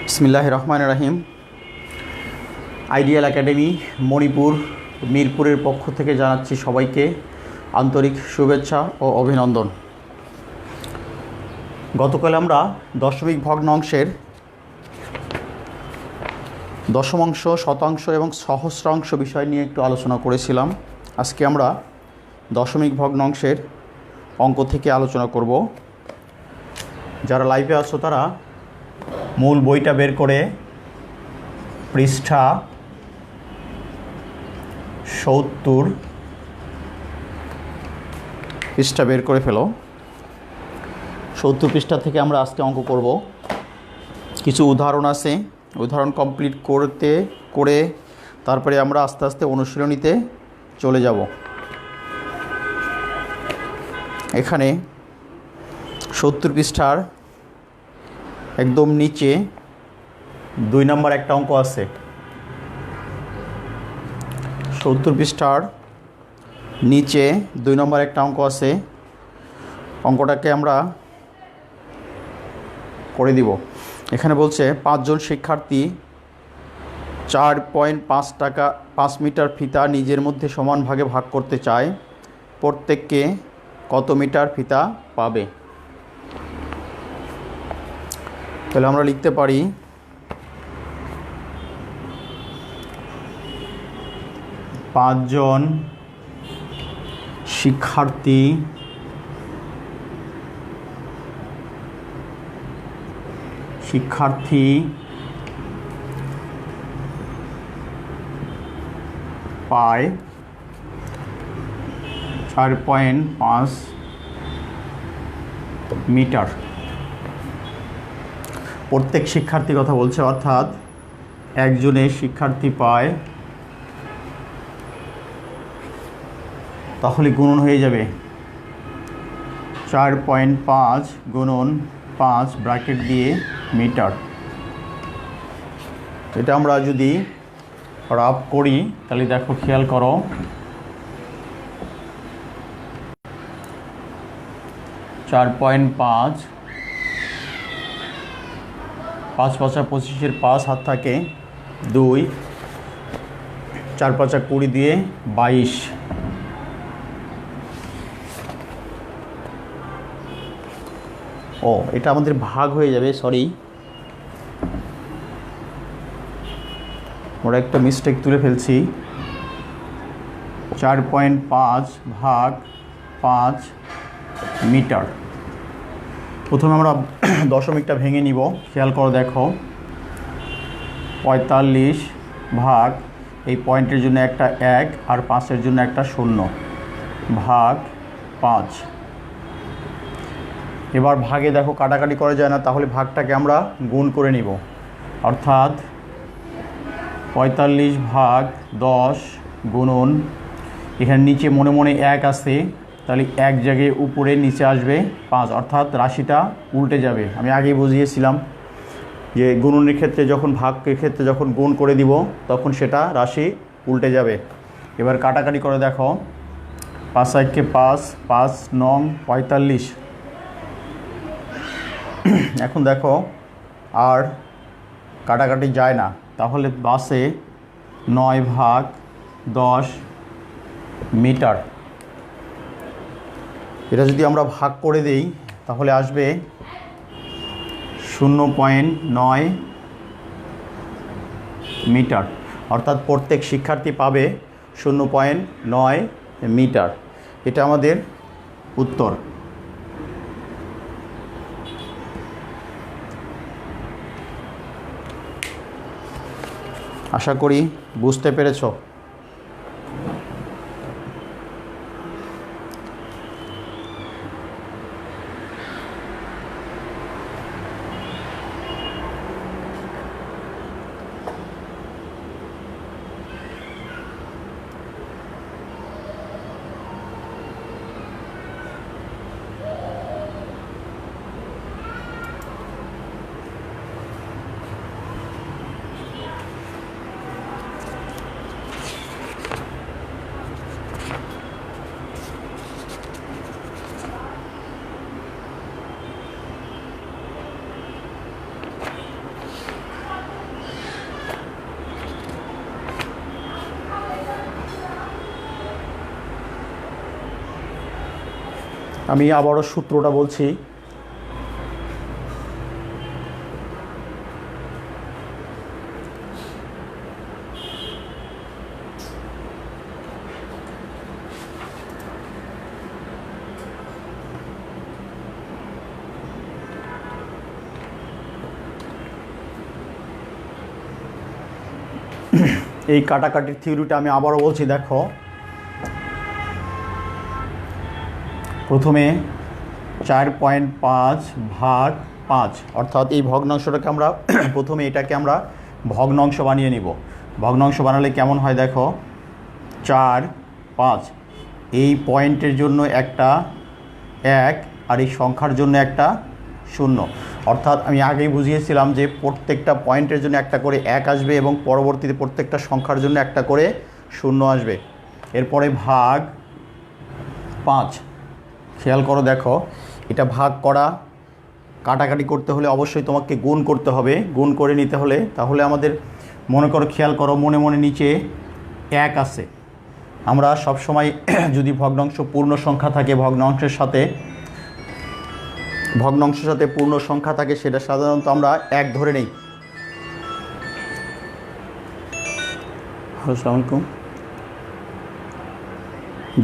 বিসমিল্লাহির রহমানির রহিম। Ideal academy Manipur মিরপুরের পক্ষ থেকে জানাচ্ছি সবাইকে আন্তরিক শুভেচ্ছা ও অভিনন্দন। গতকাল আমরা দশমিক ভগ্নাংশের দশমাংশ, শতাংশ এবং সহস্রাংশ বিষয় নিয়ে একটু আলোচনা করেছিলাম। আজকে আমরা দশমিক ভগ্নাংশের অঙ্ক থেকে আলোচনা করব। যারা লাইভে আছো তারা মূল বইটা বের করে পৃষ্ঠা 70 পৃষ্ঠা বের করে ফেলো। 70 পৃষ্ঠা থেকে আমরা আজকে অঙ্ক করব। কিছু উদাহরণ আছে, উদাহরণ কমপ্লিট করে তারপরে আমরা আস্তে আস্তে অনুশীলনীতে চলে যাব। এখানে 70 পৃষ্ঠার একদম নিচে 2 নম্বর একটা অঙ্ক আছে। 70 পৃষ্ঠার নিচে 2 নম্বর একটা অঙ্ক আছে। অঙ্কটাকে আমরা করে দিব। এখানে বলছে 5 জন শিক্ষার্থী 4.5 মিটার ফিতা নিজের মধ্যে সমান ভাগে ভাগ করতে চায়। প্রত্যেককে কত মিটার ফিতা পাবে? তাহলে আমরা লিখতে পারি 5 জন শিক্ষার্থী পায় 4.5 মিটার। প্রত্যেক শিক্ষার্থী কথা বলছে, অর্থাৎ একজনের শিক্ষার্থী পায়, তাহলে গুণন হয়ে যাবে 4.5 গুণন 5 ব্র্যাকেট দিয়ে মিটার। এটা আমরা যদি রাফ করি তাহলে দেখো, খেয়াল করো, 4.5 5 5 25 5 হাত থাকে 2, 4 5 20 দিয়ে 22। ও, এটা আমাদের ভাগ হয়ে যাবে, সরি, ওরা একটা মিস্টেক তুলে ফেলছি। 4.5 ভাগ 5 মিটার। প্রথমে আমরা দশমিকটা ভেঙে নিব। খেয়াল করে দেখো, 45 ভাগ, এই পয়েন্টের জন্য একটা 1 আর 5-এর জন্য একটা 0 ভাগ 5। এবার ভাগে দেখো কাটাকাটি করা যায় না, তাহলে ভাগটাকে আমরা গুণ করে নিব। অর্থাৎ 45 ভাগ 10 গুণন, এখানে নিচে মনে মনে 1 আছে, তাহলে 1 জায়গায় উপরে নিচে আসবে 5, অর্থাৎ রাশিটা উল্টে যাবে। আমি আগেই বুঝিয়েছিলাম যে গুণনের ক্ষেত্রে যখন ভাগের ক্ষেত্রে যখন গুণ করে দিব তখন সেটা রাশি উল্টে যাবে। এবার কাটাকাটি করে দেখো, 5 1 5, 5 9 45। এখন দেখো আর কাটাকাটি যায় না, তাহলে বাসে 9 ভাগ 10 মিটার। এটা যদি আমরা ভাগ করে দেই তাহলে আসবে 0.9 মিটার, অর্থাৎ প্রত্যেক শিক্ষার্থী পাবে 0.9 মিটার। এটা আমাদের উত্তর। আশা করি বুঝতে পেরেছো। আমি আবারও সূত্রটা বলছি। এই কাটাকাটির থিওরিটা আমি আবারও বলছি। দেখো, প্রথমে 4.5 ভাগ 5, অর্থাৎ এই ভগ্নাংশটাকে আমরা প্রথমে এটাকে আমরা ভগ্নাংশ বানিয়ে নিব। ভগ্নাংশ বানালে কেমন হয় দেখো, 4, 5, এই পয়েন্টের জন্য একটা 1 আর এই সংখ্যার জন্য একটা 0। অর্থাৎ আমি আগেই বুঝিয়েছিলাম যে প্রত্যেকটা পয়েন্টের জন্য একটা করে 1 আসবে এবং পরবর্তীতে প্রত্যেকটা সংখ্যার জন্য একটা করে 0 আসবে। এরপরে ভাগ 5। খেয়াল করো, দেখো এটা ভাগ করা, কাটাকাটি করতে হলে অবশ্যই তোমাকে গুণ করতে হবে। গুণ করে নিতে হলে তাহলে আমাদের মনে করো, খেয়াল করো, মনে মনে নিচে 1 আছে। আমরা সবসময় যদি ভগ্নাংশ পূর্ণ সংখ্যা থাকে, ভগ্নাংশের সাথে পূর্ণ সংখ্যা থাকে, সেটা সাধারণত আমরা 1 ধরে নেই। আসসালামু আলাইকুম।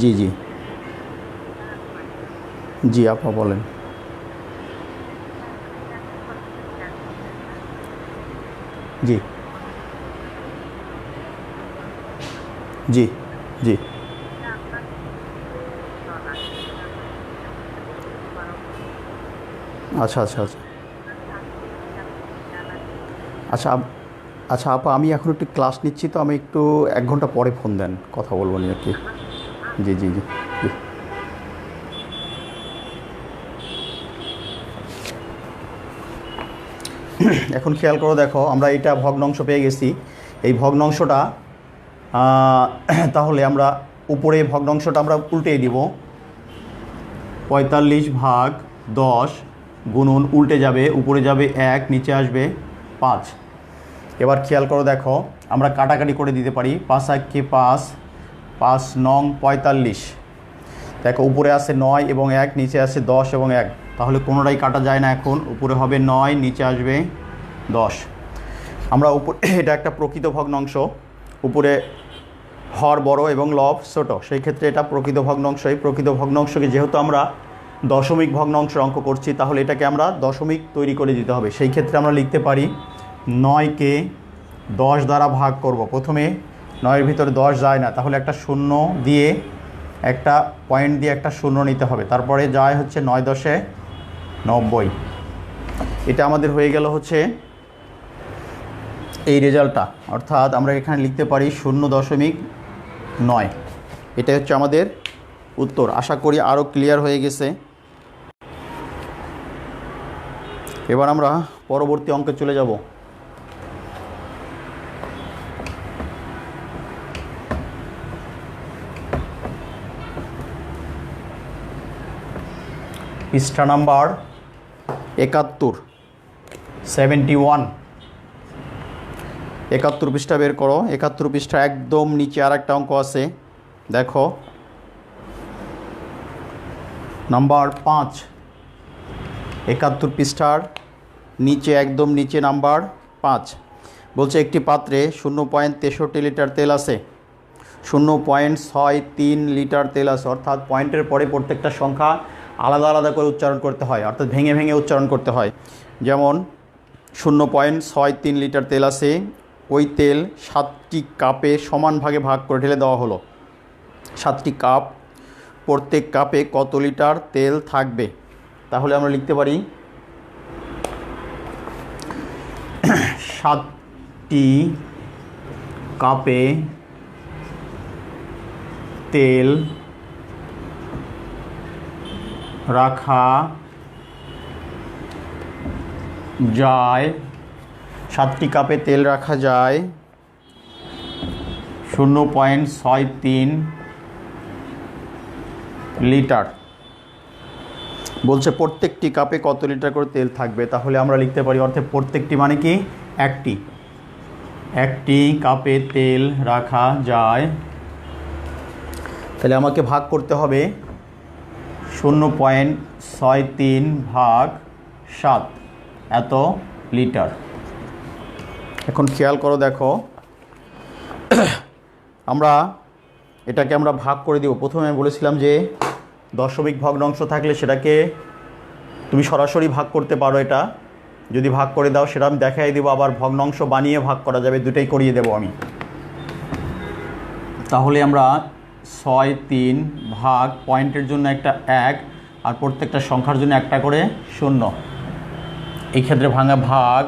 জি জি জি, আপা বলেন। জি জি জি আচ্ছা আচ্ছা আচ্ছা আচ্ছা আচ্ছা আপা, আমি এখন একটু ক্লাস নিচ্ছি, তো আমি একটু 1 ঘন্টা পরে ফোন দেন, কথা বলবো নি আর কি। জি জি জি জি। এখন খেয়াল করো, দেখো আমরা এটা ভগ্নাংশ পেয়ে গেছি। এই ভগ্নাংশটা তাহলে আমরা উপরে ভগ্নাংশটা আমরা উল্টে দিব। 45 ভাগ 10 গুণন উল্টে যাবে, উপরে যাবে 1, নিচে আসবে 5। এবার খেয়াল করো, দেখো আমরা কাটাকাটি করে দিতে পারি। 5 × 5, 5 নং 45। দেখো উপরে আছে 9 এবং 1, নিচে আছে 10 এবং 1, তাহলে কোনোটাই কাটা যায় না। এখন উপরে হবে 9, নিচে আসবে 10। আমরা উপরে এটা একটা প্রকৃত ভগ্নাংশ, উপরে হর বড় এবং লব ছোট, সেই ক্ষেত্রে এটা প্রকৃত ভগ্নাংশ। এই প্রকৃত ভগ্নাংশকে যেহেতু আমরা দশমিক ভগ্নাংশ অঙ্ক করছি, তাহলে এটাকে আমরা দশমিক তৈরি করে দিতে হবে। সেই ক্ষেত্রে আমরা লিখতে পারি 9কে 10 দ্বারা ভাগ করব। প্রথমে 9-এর ভিতরে 10 যায় না, তাহলে একটা 0 দিয়ে, একটা পয়েন্ট দিয়ে একটা 0 নিতে হবে। তারপরে যায় হচ্ছে 9 × 10 = 90। এটা আমাদের হয়ে গেল হচ্ছে এই রেজাল্টটা। অর্থাৎ আমরা এখানে লিখতে পারি 0.9। এটাই হচ্ছে আমাদের উত্তর। আশা করি আরও ক্লিয়ার হয়ে গেছে। এবার আমরা পরবর্তী অঙ্কে চলে যাব। পৃষ্ঠা নাম্বার 71, 71 পৃষ্ঠা বের করো। 71 পৃষ্ঠা একদম নিচে আর একটা অঙ্ক আছে, দেখো নাম্বার 5। 71 পৃষ্ঠার নিচে, একদম নিচে নাম্বার 5 বলছে, একটি পাত্রে 0.63 লিটার তেল আছে। 0.63 লিটার তেল আছে, অর্থাৎ পয়েন্টের পরে প্রত্যেকটা সংখ্যা আলাদা আলাদা করে উচ্চারণ করতে হয়, অর্থাৎ ভেঙে ভেঙে উচ্চারণ করতে হয়। যেমন 0.63 লিটার তেল আছে, ওই তেল 7টি কাপে সমান ভাগে ভাগ করে ঢেলে দেওয়া হলো। 7টি কাপ, প্রত্যেক কাপে কত লিটার তেল থাকবে? তাহলে আমরা লিখতে পারি 7টি কাপে তেল রাখা যায়, 7টি কাপে তেল রাখা যায় 0.63 লিটার। বলছে প্রত্যেকটি কাপে কত লিটার করে তেল থাকবে, তাহলে আমরা লিখতে পারি, অর্থাৎ প্রত্যেকটি মানে কি একটি কাপে তেল রাখা যায়। তাহলে আমাকে ভাগ করতে হবে 0.63 ভাগ 7 এত লিটার। এখন খেয়াল করো, দেখো এটাকে আমরা ভাগ করে দিব। প্রথমে আমি বলেছিলাম যে দশমিক ভগ্নাংশ থাকলে সেটাকে তুমি সরাসরি ভাগ করতে পারো। এটা যদি ভাগ করে দাও সেটা আমি দেখাই দেবো, আবার ভগ্নাংশ বানিয়ে ভাগ করা যাবে, দুটাই করিয়ে দেবো আমি। তাহলে আমরা 6-3 ভাগ পয়েন্টের জন্য একটা 1 আর প্রত্যেকটা সংখ্যার জন্য একটা করে 0, এই ক্ষেত্রে ভাঙা ভাগ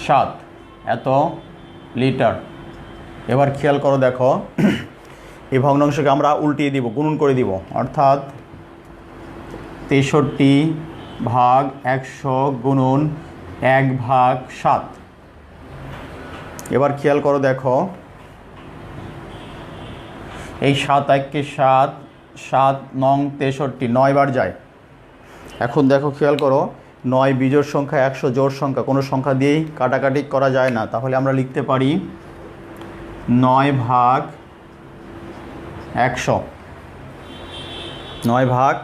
7 এত লিটার। এবার খেয়াল করো, দেখো এই ভগ্নাংশকে আমরা উল্টিয়ে দিব, গুণন করে দিব, অর্থাৎ 63 ভাগ 100 গুণন 1 ভাগ 7। এবার খেয়াল করো, দেখো এই 7 1 7, 7 9 63, 9 বার যায়। এখন দেখো খেয়াল করো, 9 বিজোড় সংখ্যা, 100 জোড় সংখ্যা, কোনো সংখ্যা দিয়েই কাটাকাটি করা যায় না। তাহলে আমরা লিখতে পারি 9 ভাগ 100, 9 ভাগ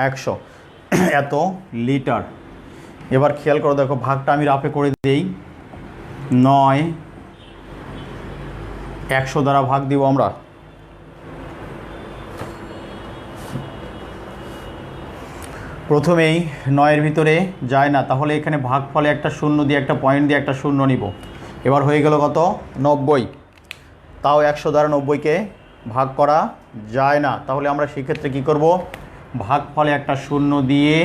100 এত লিটার। এবার খেয়াল করো, দেখো ভাগটা আমি রাফে করে দিই। 9 100 দ্বারা ভাগ দিব আমরা। প্রথমেই 9-এর ভিতরে যায় না, তাহলে এখানে ভাগফলে একটা 0 দিয়ে, একটা পয়েন্ট দিয়ে একটা 0 নিব। এবার হয়ে গেল কত? 90। তাও 100 দ্বারা 90কে ভাগ করা যায় না, তাহলে আমরা সেক্ষেত্রে কী করব? ভাগফলে একটা 0 দিয়ে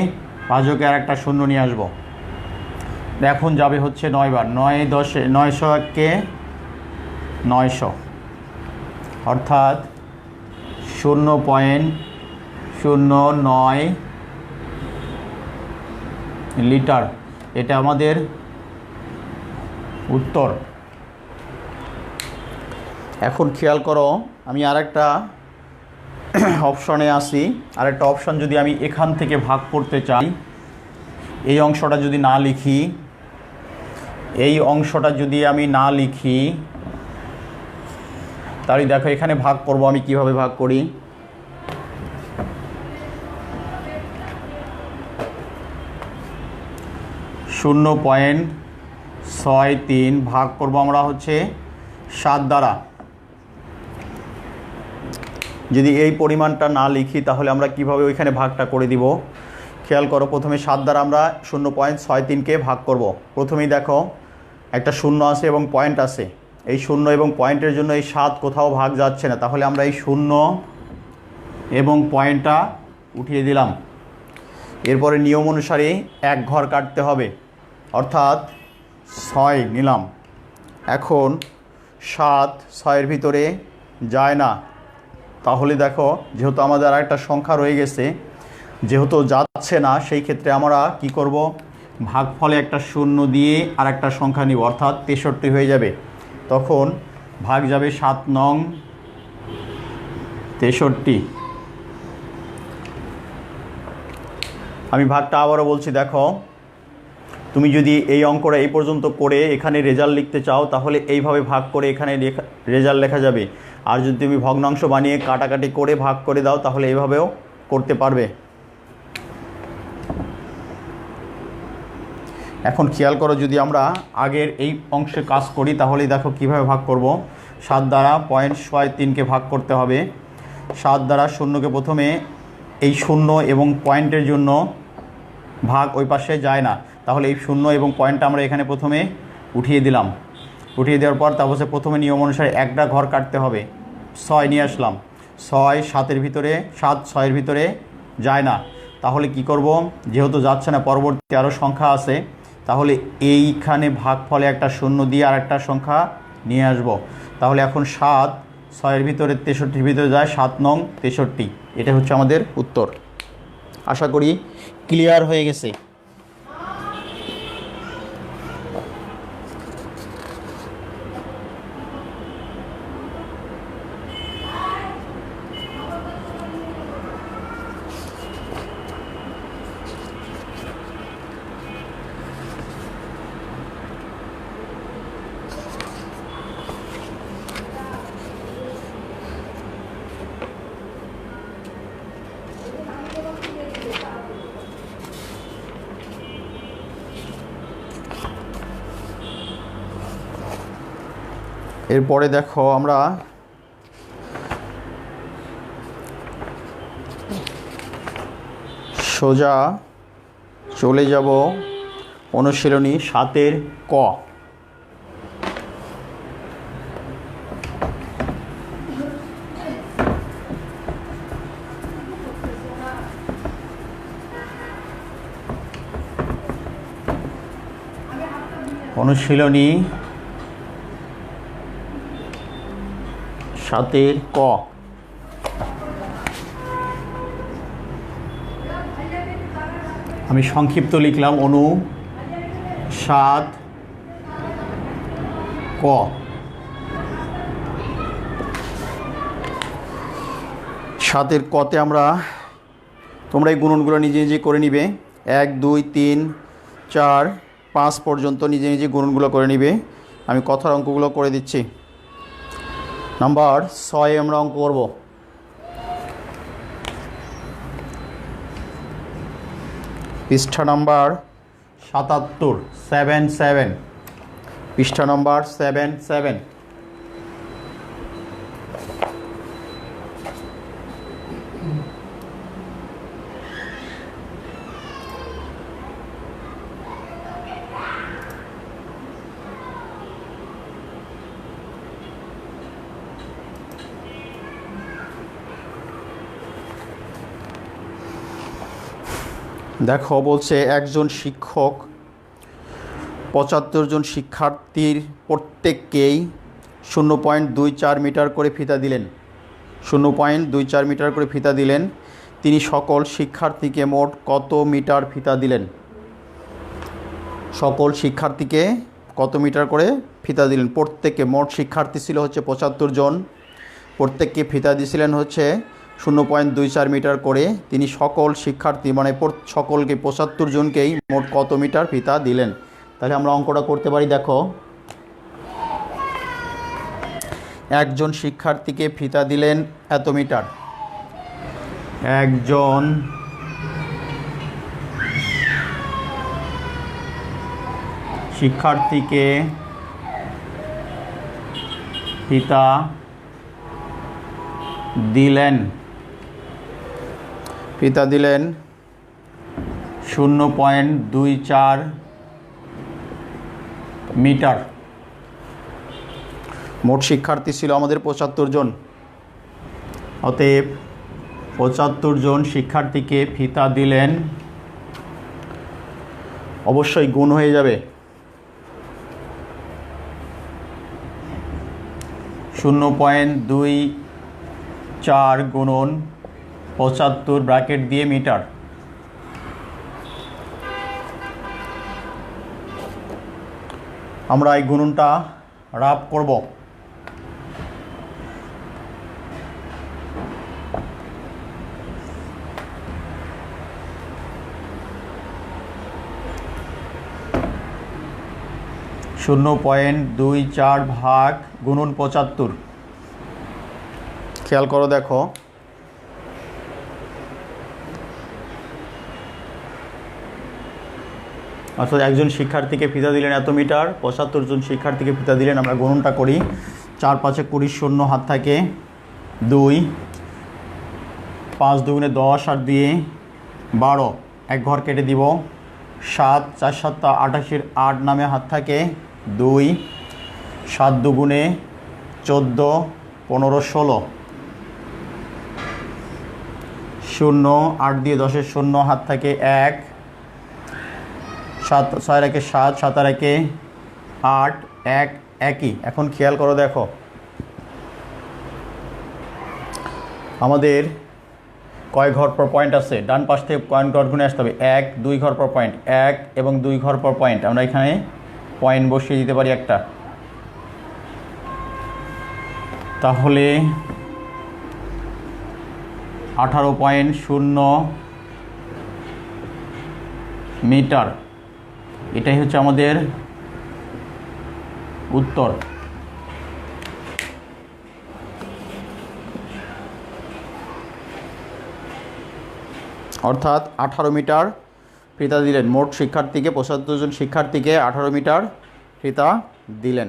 ভাজকে আর একটা 0 নিয়ে আসবো। এখন যাবে হচ্ছে 9 বার, 9 10 900কে 900, অর্থাৎ 0.09 লিটার। এটা আমাদের উত্তর। এখন খেয়াল করো, আমি আরেকটা অপশনে আসি। আরেকটা অপশন, যদি আমি এখান থেকে ভাগ করতে চাই, এই অংশটা যদি না লিখি, এই অংশটা যদি আমি না লিখি, তাহলে দেখো এখানে ভাগ করব। আমি কিভাবে ভাগ করি? (0.63) ভাগ করব আমরা হচ্ছে 7 দ্বারা। যদি এই পরিমাণটা না লিখি তাহলে আমরা কিভাবে ওইখানে ভাগটা করে দিব? খেয়াল করো, প্রথমে 7 দ্বারা আমরা 0.63কে ভাগ করব। প্রথমেই দেখো একটা 0 আছে এবং পয়েন্ট আছে। এই 0 এবং পয়েন্টের জন্য এই 7 কোথাও ভাগ যাচ্ছে না, তাহলে আমরা এই 0 এবং পয়েন্টটা উঠিয়ে দিলাম। এরপরে নিয়ম অনুসারে 1 ঘর কাটতে হবে, অর্থাৎ 6 নিলাম। এখন 7 6-এর ভিতরে যায় না, তাহলে দেখো যেহেতু আমাদের আর একটা সংখ্যা রয়ে গেছে, যেহেতু যাচ্ছে না, সেই ক্ষেত্রে আমরা কি করব? ভাগফলে একটা 0 দিয়ে আর একটা সংখ্যা নিব, অর্থাৎ 63 হয়ে যাবে। তখন ভাগ যাবে 7 নং 63। আমি ভাগটা আবারও বলছি, দেখো তুমি যদি এই অঙ্কটা এই পর্যন্ত করে এখানে রেজাল্ট লিখতে চাও, তাহলে এইভাবে ভাগ করে এখানে রেজাল্ট লেখা যাবে। আর যদি তুমি ভগ্নাংশ বানিয়ে কাটাকাটি করে ভাগ করে দাও, তাহলে এইভাবেও করতে পারবে। এখন খেয়াল করো, যদি আমরা আগের এই অংশে কাজ করি, তাহলে দেখো কিভাবে ভাগ করব। 7 দ্বারা 0.63কে ভাগ করতে হবে। 7 দ্বারা 0কে প্রথমে এই 0 এবং পয়েন্টের জন্য ভাগ ওই পাশে যায় না, তাহলে এই 0 এবং পয়েন্টটা আমরা এখানে প্রথমে উঠিয়ে দিলাম। উঠিয়ে দেওয়ার পর তারপরে প্রথমে নিয়ম অনুসারে একটা ঘর কাটতে হবে। 6 নিয়ে আসলাম। 6 7-এর ভিতরে, 7 6-এর ভিতরে যায় না, তাহলে কি করব? যেহেতু যাচ্ছে না, পরবর্তী আরও সংখ্যা আছে, তাহলে এইখানে ভাগফলে একটা 0 দিয়ে আর একটা সংখ্যা নিয়ে আসব। তাহলে এখন 7 6-এর ভিতরে 63-এর ভিতরে যায়, 7 নং 63। এটা হচ্ছে আমাদের উত্তর। আশা করি ক্লিয়ার হয়ে গেছে। এরপরে দেখো আমরা সোজা চলে যাব অনুশীলনী 7-এর ক। অনুশীলনী 7-এর ক। আমি সংক্ষিপ্ত লিখলাম অনু 7 ক। 7-এর কতে আমরা, তোমরা এই গুণনগুলো নিজে নিজে করে নিবে। 1 2 3 4 5 পর্যন্ত নিজে নিজে গুণনগুলো করে নিবে। আমি কথার অঙ্কগুলো করে দিচ্ছি। নাম্বার 6 আমরা অঙ্ক করব। পৃষ্ঠা নাম্বার 77, 77, পৃষ্ঠা নাম্বার 77। দেখো বলছে একজন শিক্ষক 75 জন শিক্ষার্থীর প্রত্যেককেই 0.24 মিটার করে ফিতা দিলেন। 0.24 মিটার করে ফিতা দিলেন। তিনি সকল শিক্ষার্থীকে মোট কত মিটার ফিতা দিলেন? সকল শিক্ষার্থীকে কত মিটার করে ফিতা দিলেন? প্রত্যেককে, মোট শিক্ষার্থী ছিল হচ্ছে 75 জন, প্রত্যেককে ফিতা দিয়েছিলেন হচ্ছে 0.24 মিটার করে। তিনি সকল শিক্ষার্থী মানে সকলকে 75 জনকেই মোট কত মিটার ফিতা দিলেন? তাহলে আমরা অঙ্কটা করতে পারি। দেখো, একজন শিক্ষার্থীকে ফিতা দিলেন এত মিটার। একজন শিক্ষার্থীকে ফিতা দিলেন 0.24 মিটার। মোট শিক্ষার্থী ছিল আমাদের 75 জন। অতএব 75 জন শিক্ষার্থীকে ফিতা দিলেন, অবশ্যই গুণ হয়ে যাবে। 0.24 গুণন 75 ব্র্যাকেট দিয়ে মিটার। আমরা এই গুণনটা রাফ করব। (0.24 ভাগ গুণন 75) খেয়াল করো, দেখো অর্থাৎ একজন শিক্ষার্থীকে ফিতা দিলেন এত মিটার, 75 জন শিক্ষার্থীকে ফিতা দিলেন। আমরা গণনটা করি। 4 5 20, শূন্য হাত থাকে 2, 5 2 10, আর দিয়ে 12, এক ঘর কেটে দিব। 7 4 7 28, 8 নামে হাত থাকে 2, 7 2 14, 15 16, শূন্য 8 দিয়ে 10 শূন্য হাত থাকে 1, 7 6 1 7, 7 আর 1 8, 1 একই। এখন খেয়াল করো, দেখো আমাদের কয় ঘর পর পয়েন্ট আছে? ডান পাশ থেকে পয়েন্ট ঘর গুণে আসতে হবে। 1 2 ঘর পর পয়েন্ট, 1 এবং 2 ঘর পর পয়েন্ট। আমরা এখানে পয়েন্ট বসিয়ে দিতে পারি একটা। তাহলে 18.0 মিটার, এটাই হচ্ছে আমাদের উত্তর। অর্থাৎ 18 মিটার ফিতা দিলেন। মোট শিক্ষার্থীকে 75 জন শিক্ষার্থীকে 18 মিটার ফিতা দিলেন।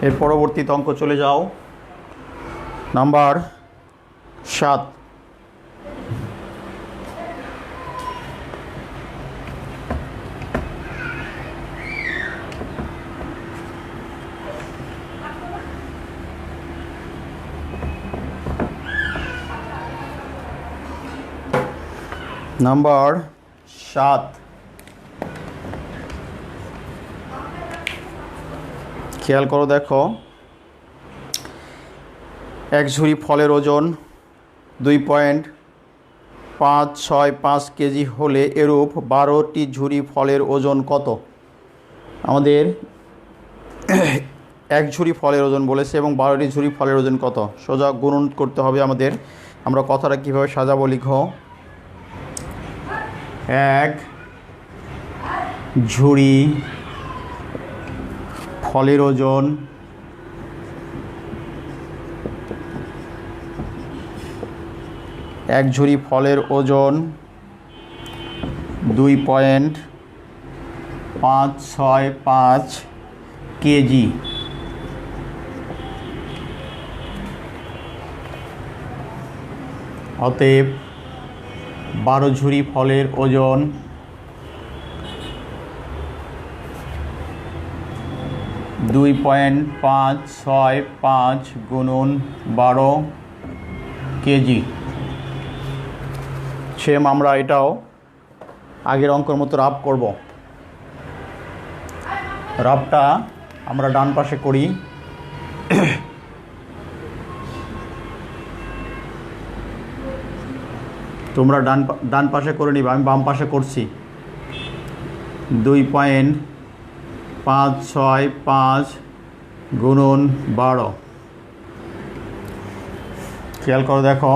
এর পরবর্তীতে অঙ্ক চলে যাও নাম্বার 7। নাম্বার 7, খেয়াল করো, দেখো এক ঝুড়ি ফলের ওজন 2.565 কেজি হলে এরূপ 12টি ঝুড়ি ফলের ওজন কত? আমাদের এক ঝুড়ি ফলের ওজন বলেছে এবং 12টি ঝুড়ি ফলের ওজন কত, সোজা গুণন করতে হবে আমাদের। আমরা কথাটা কীভাবে সাজাবো, লিখো এক ঝুড়ি ফলের ওজন এক ঝুড়ি ফলের ওজন 2.565 কেজি। অতএব 12 ঝুড়ি ফলের ওজন 2.565 গুণন 12 কেজি। সেম আমরা এটাও আগের অঙ্কের মতো রাফ করব। রাফটা আমরা ডান পাশে করি, তোমরা ডান পাশে করে নিবে, আমি বাম পাশে করছি। 2.565 গুণন 12। খেয়াল করো, দেখো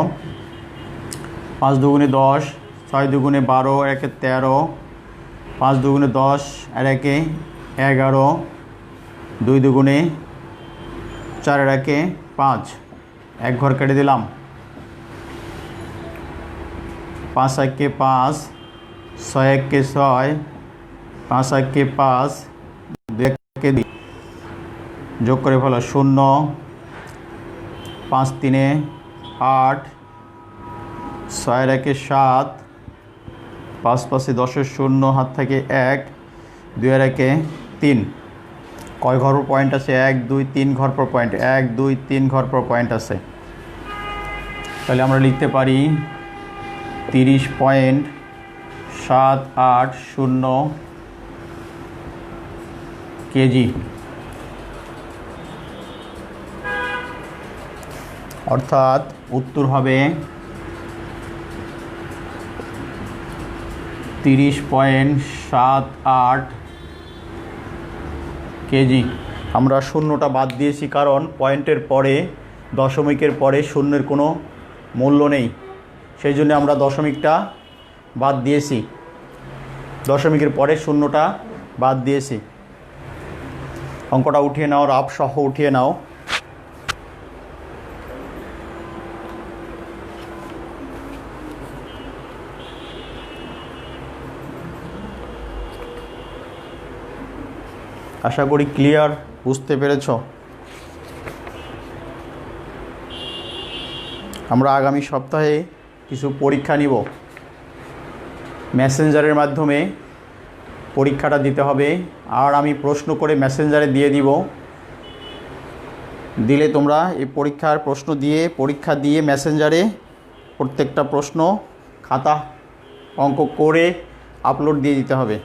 5 দুগুণে 10, 6 দুগুণে 12, একে 13, 5 দুগুণে 10 আর একে 11, 2 দুগুণে 4 আর একে 5, এক ঘর কেটে দিলাম, 5 একে 5, 6 একে 6, 5 একে 5, 2 একে 2, যোগ করে ফেলো 0, 5 তিনে 8, 6 একে 7, 5 পাশে 10-এর 0, হাত থেকে 1, 2 একে 3। কয় ঘর পর পয়েন্ট আছে? 1 2 3 ঘর পর পয়েন্ট, 1 2 3 ঘর পর পয়েন্ট আছে। তাহলে আমরা লিখতে পারি 30.780 কেজি। অর্থাৎ উত্তর হবে 30.78 কেজি। আমরা শূন্যটা বাদ দিয়েছি কারণ পয়েন্টের পরে, দশমিকের পরে শূন্যের কোনো মূল্য নেই, সেই জন্য আমরা দশমিকটা বাদ দিয়েছি, দশমিকের পরে শূন্যটা বাদ দিয়েছি। অঙ্কটা উঠিয়ে নাও, রাফ সহ উঠিয়ে নাও। আশা করি ক্লিয়ার, বুঝতে পেরেছ। আমরা আগামী সপ্তাহে কিছু পরীক্ষা নিব, মেসেঞ্জারের মাধ্যমে পরীক্ষাটা দিতে হবে, আর আমি প্রশ্ন করে মেসেঞ্জারে দিয়ে দিব। দিলে তোমরা এই পরীক্ষার প্রশ্ন দিয়ে, পরীক্ষা দিয়ে মেসেঞ্জারে প্রত্যেকটা প্রশ্ন খাতা অঙ্ক করে আপলোড দিয়ে দিতে হবে।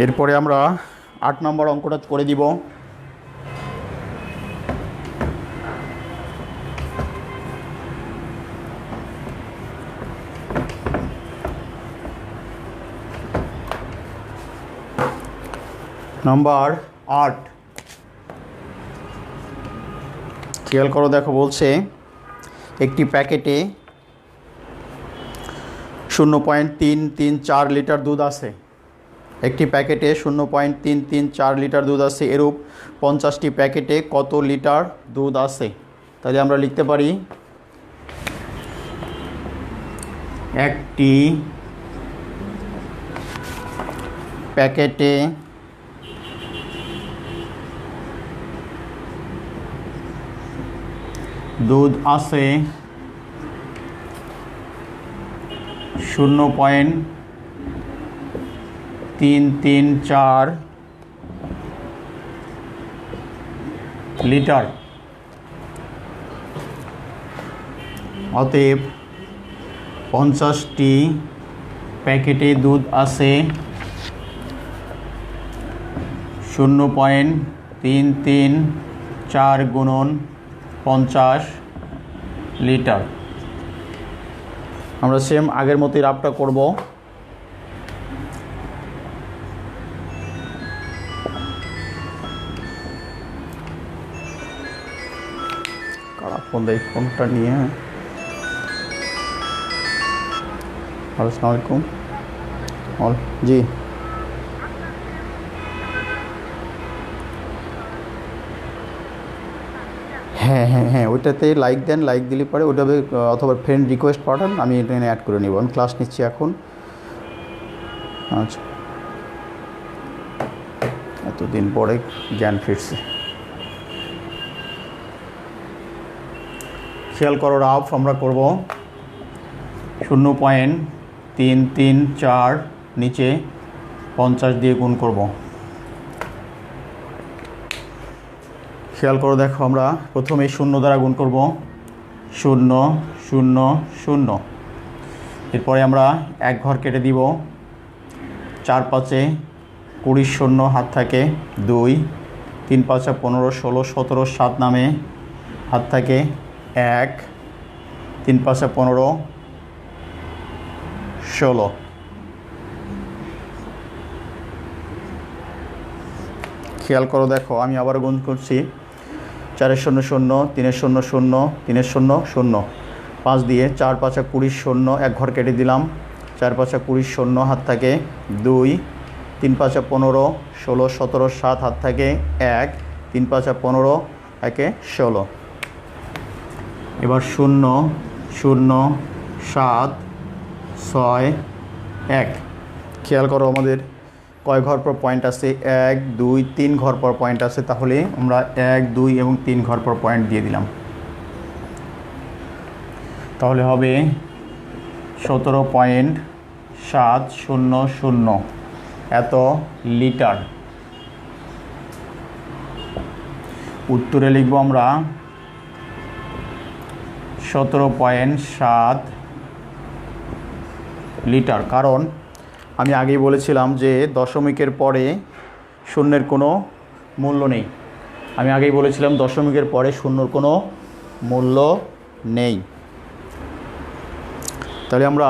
এরপরে আমরা 8 নম্বর অঙ্কটা করে দিব। নাম্বার 8 খেয়াল করো, দেখো বলছে একটি প্যাকেটে 0.334 লিটার দুধ আছে। একটি প্যাকেটে 0.334 লিটার দুধ আছে। এরূপ 50টি প্যাকেটে কত লিটার দুধ আছে? তাহলে আমরা লিখতে পারি একটি প্যাকেটে দুধ আছে 0.334 লিটার। অতএব 50টি প্যাকেটে দুধ আছে 0.334 গুণন 50 লিটার। আমরা সেম আগের মতোই রাফটা করব। কারা ফোন দেয়, ফোনটা নিয়ে। আসসালামু আলাইকুম। জি হ্যাঁ হ্যাঁ হ্যাঁ, ওইটাতে লাইক দেন, লাইক দিলে পরে ওইটাতে অথবা ফ্রেন্ড রিকোয়েস্ট পাঠান, আমি এটা অ্যাড করে নিব। আমি ক্লাস নিচ্ছি এখন। আচ্ছা, এতদিন পরে জ্ঞান ফিরছে। খেয়াল করো, রাফ আমরা করব 0.334 নিচে 50 দিয়ে গুণ করব। খেয়াল করো, দেখো আমরা প্রথমে 0 দ্বারা গুণ করব, 0 0 0। এরপরে আমরা এক ঘর কেটে দিব, 4 5 20 শূন্য হাত থাকে 2, 3 5 15 16 17 7 নামে হাত থাকে 1, 3 5 15 16। খেয়াল করো, দেখো আমি আবার গুণ করছি, 4 0 0 3 0 0 3 0 0 5 দিয়ে 4 5 20 শূন্য এক ঘর কেটে দিলাম, 4 5 20 শূন্য হাত থাকে 2, 3 5 15 16 17 7 হাত থাকে 1, 3 5 15 একে 16। এবার 0 0 7 6 1। খেয়াল করো আমাদের কয় ঘর পর পয়েন্ট আছে, 1 2 3 ঘর পর পয়েন্ট আছে। তাহলে আমরা 1 2 এবং 3 ঘর পর পয়েন্ট দিয়ে দিলাম। তাহলে হবে 17.700 এত লিটার। উত্তরে লিখব আমরা 17.7 লিটার। কারণ আমি আগেই বলেছিলাম যে দশমিকের পরে শূন্যের কোনো মূল্য নেই। আমি আগেই বলেছিলাম দশমিকের পরে শূন্যর কোনো মূল্য নেই। তাহলে আমরা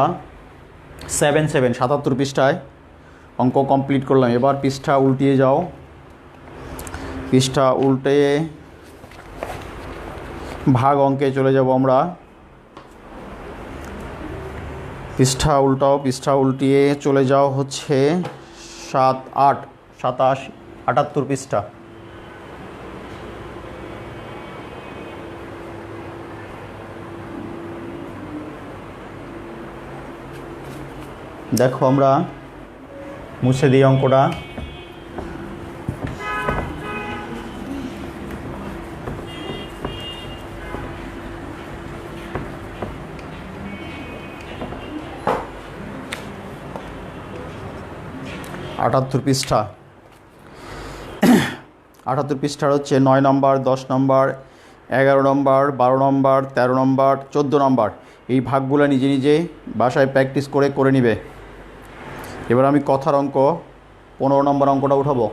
77 পৃষ্ঠায় অঙ্ক কমপ্লিট করলাম। এবার পৃষ্ঠা উল্টিয়ে যাও, পৃষ্ঠা উল্টে ভাগ অঙ্কে চলে যাব আমরা। পৃষ্ঠা উল্টাও, পৃষ্ঠা উল্টিয়ে চলে যাও হচ্ছে 7 8 27 78 পৃষ্ঠা। দেখো আমরা মুছে দিই অঙ্কটা। আটাত্তর পৃষ্ঠা, 78 পৃষ্ঠার হচ্ছে 9 নম্বর, 10 নম্বর, 11 নম্বর, 12 নম্বর, 13 নম্বর, 14 নম্বর। এই ভাগগুলো নিজে নিজে বাসায় প্র্যাকটিস করে নিবে। এবার আমি কথার অঙ্ক 15 নম্বর অঙ্কটা উঠাবো।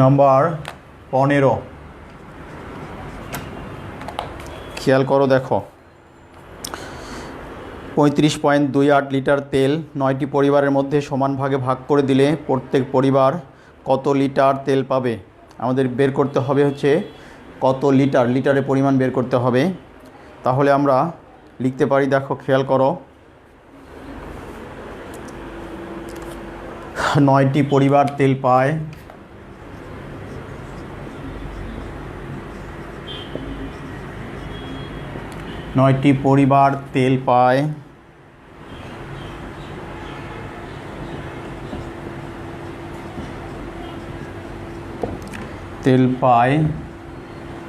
নম্বর 15। খেয়াল করো, দেখো 35.28 লিটার তেল 9টি পরিবারের মধ্যে সমান ভাগে ভাগ করে দিলে প্রত্যেক পরিবার কত লিটার তেল পাবে? আমাদের বের করতে হবে হচ্ছে কত লিটার, লিটারের পরিমাণ বের করতে হবে। তাহলে আমরা লিখতে পারি, দেখো খেয়াল করো, 9টি পরিবার তেল পায়, তেল পায়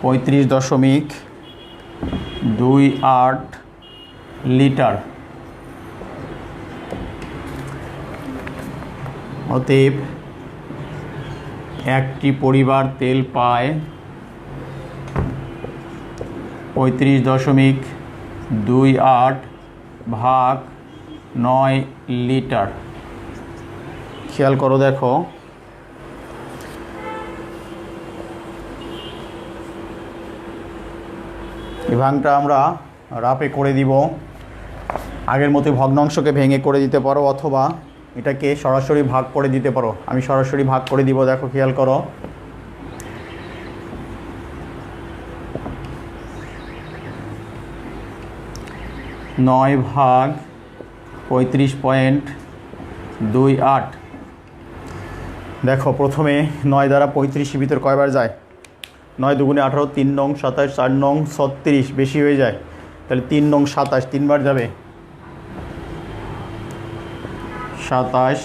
35.28 লিটার। অতএব একটি পরিবার তেল পায় 35.28 ভাগ 9 লিটার। খেয়াল করো, দেখো এই ভাগটা আমরা রাপে করে দিব। আগের মতো ভগ্নাংশকে ভেঙে করে দিতে পারো, অথবা এটাকে সরাসরি ভাগ করে দিতে পারো। আমি সরাসরি ভাগ করে দিব, দেখো খেয়াল করো। নয় ভাগ 35.28। দেখো প্রথমে 9 দ্বারা 35 ভিতর কয়বার যায়? 9 দুগুণে 18, 3 নং 27, 4 নং 36, বেশি হয়ে যায়, তাহলে 3 নং 27 তিনবার যাবে, 27,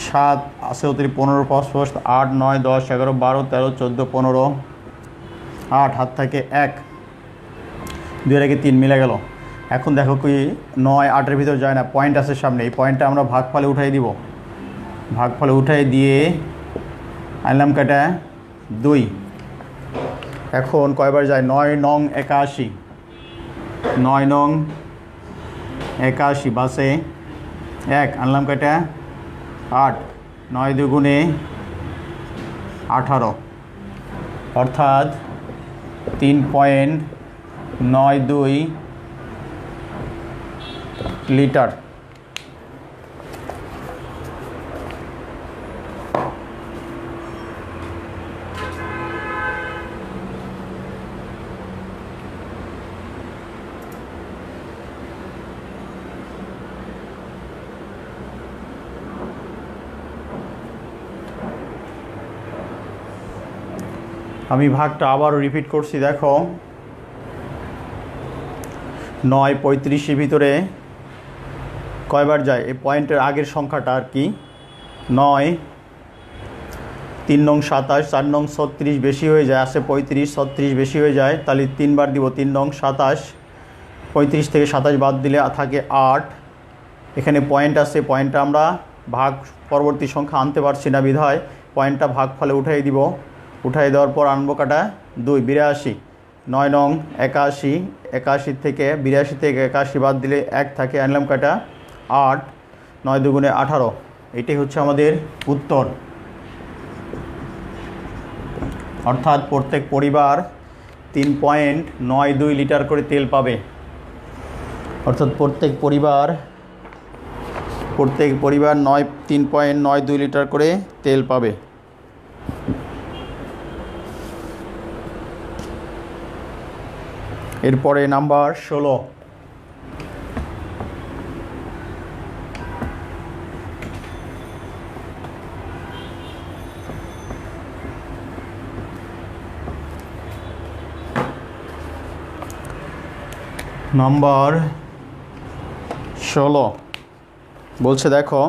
7 আছে অতিরিক্ত 15, 5, 8, 9, 10, 11, 12, 13, 14, 15, 8 হাত থেকে 1, 2 রেখে 3 মিলে গেল। এখন দেখো কি 9 8-এর ভিতর যায় না, পয়েন্ট আছে সামনে, এই পয়েন্টটা আমরা ভাগফলে উঠাই দিব। ভাগফলে উঠাই দিয়ে আনলাম কাটা 2। এখন কয়বার যায়? 9 নং 81, 9 নং 81 বাসে 1, আনলাম কাটা 8, 9 দুগুণে 18, অর্থাৎ 3.92 লিটার। আমি ভাগটা আবারও রিপিট করছি, দেখো 9 35-এর ভিতরে কয়বার যায়? এই পয়েন্টের আগের সংখ্যাটা আর কি, 9, 3 নং 27, 4 নং 36 বেশি হয়ে যায়, আসে 35, 36 বেশি হয়ে যায়, তাহলে 3 বার দিব। 3 নং 27, 35 থেকে 27 বাদ দিলে থাকে 8। এখানে পয়েন্ট আছে, পয়েন্টটা আমরা ভাগ পরবর্তী সংখ্যা আনতে পারছি না, বিধায় পয়েন্টটা ভাগ ফলে উঠাই দিব। উঠাই দেওয়ার পর আনবো কাটা 2, 82, 9 নং 81, 81 থেকে 82 থেকে 81 বাদ দিলে 1 থাকে, আনলাম কাটা 8, 9 দুগুণে 18। এটাই হচ্ছে আমাদের উত্তর। অর্থাৎ প্রত্যেক পরিবার 3.92 লিটার করে তেল পাবে। অর্থাৎ প্রত্যেক পরিবার 3.92 লিটার করে তেল পাবে। এরপরে নাম্বার 16। নাম্বার 16 বলছে, দেখো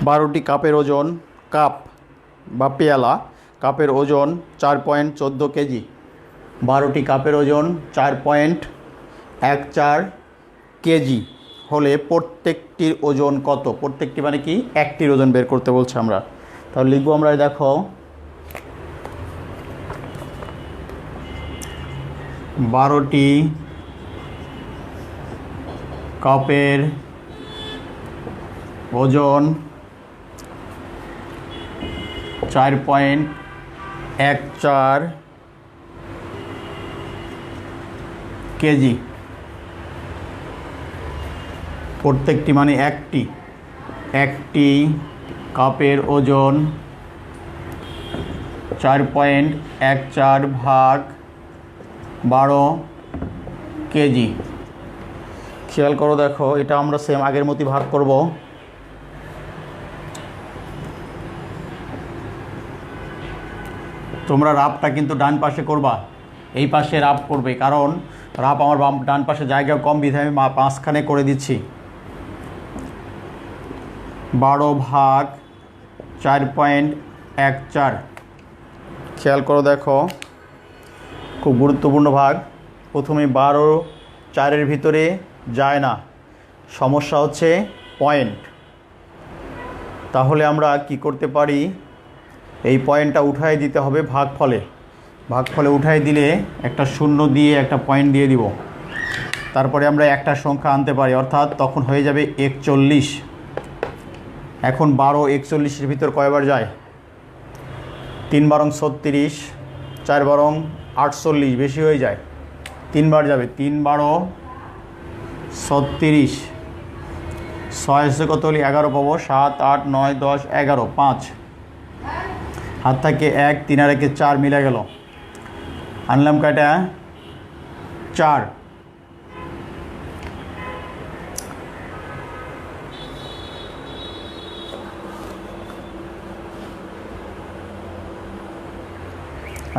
12টি কাপের ওজন, কাপ বা পেয়ালা কাপের ওজন 4.14 কেজি। 12টি কাপের ওজন 4.14 কেজি হলে প্রত্যেকটির ওজন কত? প্রত্যেকটি মানে কি? একটির ওজন বের করতে বলছে আমরা। তাহলে লিখবো আমরা, দেখো 12টি কাপের ওজন 4.14 কেজি। প্রত্যেকটি মানে একটি কাপের ওজন 4.14 ভাগ 12 কেজি। খেয়াল করো, দেখো এটা আমরা সেম আগের মতোই ভাগ করব। তোমরা রাফটা কিন্তু ডান পাশে করবা, এই পাশে রাফ করবে, কারণ রাফ আমার ডান পাশে জায়গা কম বিধায় আমি মাঝখানে করে দিচ্ছি। 12 ভাগ 4.14। খেয়াল করো, দেখো খুব গুরুত্বপূর্ণ ভাগ। প্রথমে 12 4-এর ভিতরে যায় না, সমস্যা হচ্ছে পয়েন্ট। তাহলে আমরা কি করতে পারি, এই পয়েন্টটা উঠাই দিতে হবে ভাগফলে উঠাই দিলে একটা শূন্য দিয়ে একটা পয়েন্ট দিয়ে দিব, তারপরে আমরা একটা সংখ্যা আনতে পারি, অর্থাৎ তখন হয়ে যাবে 41। এখন 12 41-এর ভিতর কয়বার যায়? 3 বারং 36, 4 বারং 48, বেশি হয়ে যায়, 3 বার যাবে। 3 12 36, 6 এসে কত হলে 11 পাবো, 7 8 9 10 11, 5 হাত থেকে 1, 3 আর 1 4 মিলে গেল। আনলাম কয়টা? 4।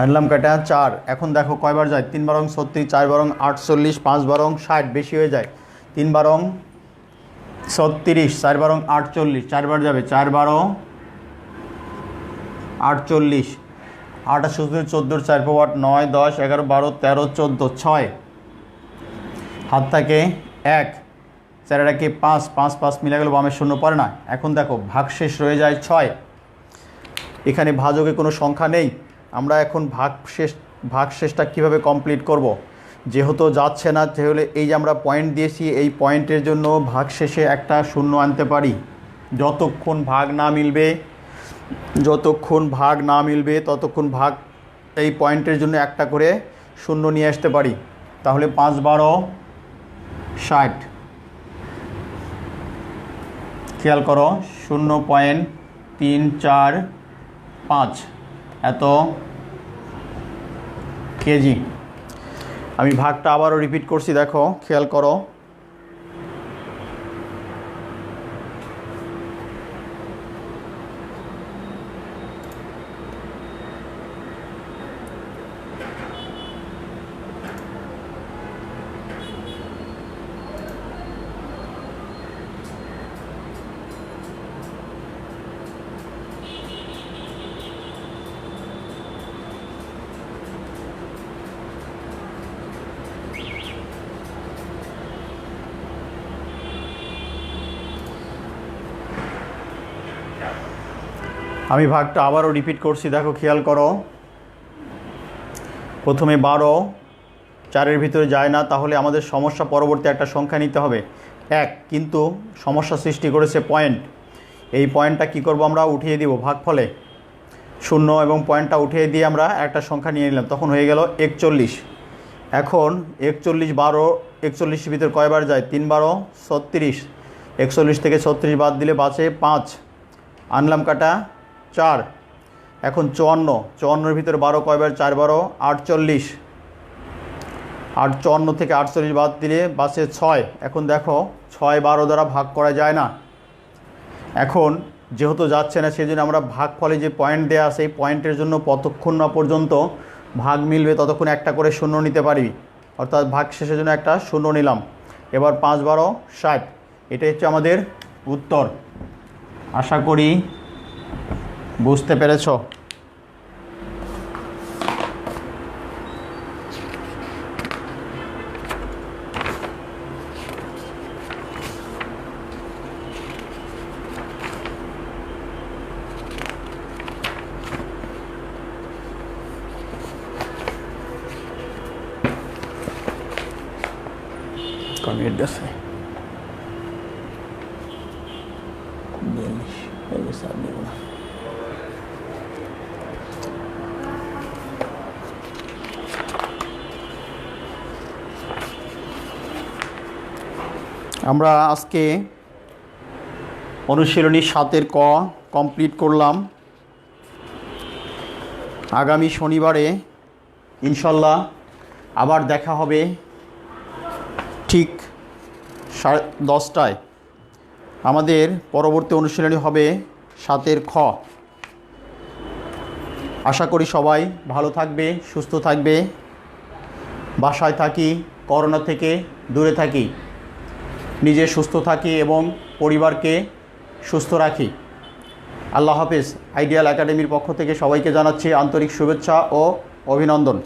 আনলাম কয়টা? 4। এখন দেখো কয়বার যায়? 3 বারং 36, 4 বারং 48, 5 বারং 60, বেশি হয়ে যায়। 3 বারং 36, 4 বারং 48, 4 বার যাবে। 4 12 48, 8 14, 4 পাবো 8, 9 10 11 12 13 14, 6 হাত থাকে 1, 4 আর 1 5, 5 5 মিলে গেল, বামে শূন্য পড়ে না। এখন দেখো ভাগশেষ রয়ে যায় 6। এখানে ভাজকে কোনো সংখ্যা নেই, আমরা এখন ভাগশেষটা কিভাবে কমপ্লিট করব? যেহেতু যাচ্ছে না, তাহলে এই যে আমরা পয়েন্ট দিয়েছি, এই পয়েন্টের জন্য ভাগশেষে একটা শূন্য আনতে পারি। যতক্ষণ ভাগ না মিলবে ততক্ষণ ভাগ এই পয়েন্টের জন্য একটা করে শূন্য নিয়ে আসতে পারি। তাহলে 5 12 60। খেয়াল করো, 0.345 এত কেজি। আমি ভাগটা আবারও রিপিট করছি, দেখো খেয়াল করো। আমি ভাগটা আবারও রিপিট করছি, দেখো খেয়াল করো। প্রথমে 12 4-এর ভিতরে যায় না, তাহলে আমাদের সমস্যা পরবর্তী একটা সংখ্যা নিতে হবে 1, কিন্তু সমস্যা সৃষ্টি করেছে পয়েন্ট। এই পয়েন্টটা কি করব, আমরা উঠিয়ে দিব ভাগফলে, শূন্য এবং পয়েন্টটা উঠিয়ে দিয়ে আমরা একটা সংখ্যা নিয়ে নিলাম, তখন হয়ে গেল 41। এখন 41 12 41-এর ভিতরে কয়বার যায়? 3 12 36, 41 থেকে 36 বাদ দিলে বাঁচে 5, আনলাম কাটা 4। এখন 54-54-এর ভিতরে 12 কয়বার? 4 12 48, 54 থেকে 48 বাদ দিলে বাঁচে 6। এখন দেখো 6 12 দ্বারা ভাগ করা যায় না। এখন যেহেতু যাচ্ছে না, সেই জন্য আমরা ভাগফলে যে পয়েন্ট দেওয়া আছে, এই পয়েন্টের জন্য কতক্ষণ না পর্যন্ত ভাগ মিলবে ততক্ষণ একটা করে শূন্য নিতে পারি, অর্থাৎ ভাগ শেষের জন্য একটা শূন্য নিলাম। এবার 5 12 60, এটাই হচ্ছে আমাদের উত্তর। আশা করি বুঝতে পেরেছ। কমিট গেছে আমরা আজকে অনুশীলনী 7-এর ক কমপ্লিট করলাম। আগামী শনিবারে ইনশাল্লাহ আবার দেখা হবে ঠিক 10:30টায়। আমাদের পরবর্তী অনুশীলনী হবে 7-এর খ। আশা করি সবাই ভালো থাকবে, সুস্থ থাকবে, বাসায় থাকি, করোনা থেকে দূরে থাকি, নিজে সুস্থ থাকি এবং পরিবারকে সুস্থ রাখি। আল্লাহ হাফেজ। আইডিয়াল একাডেমির পক্ষ থেকে সবাইকে জানাচ্ছি আন্তরিক শুভেচ্ছা ও অভিনন্দন।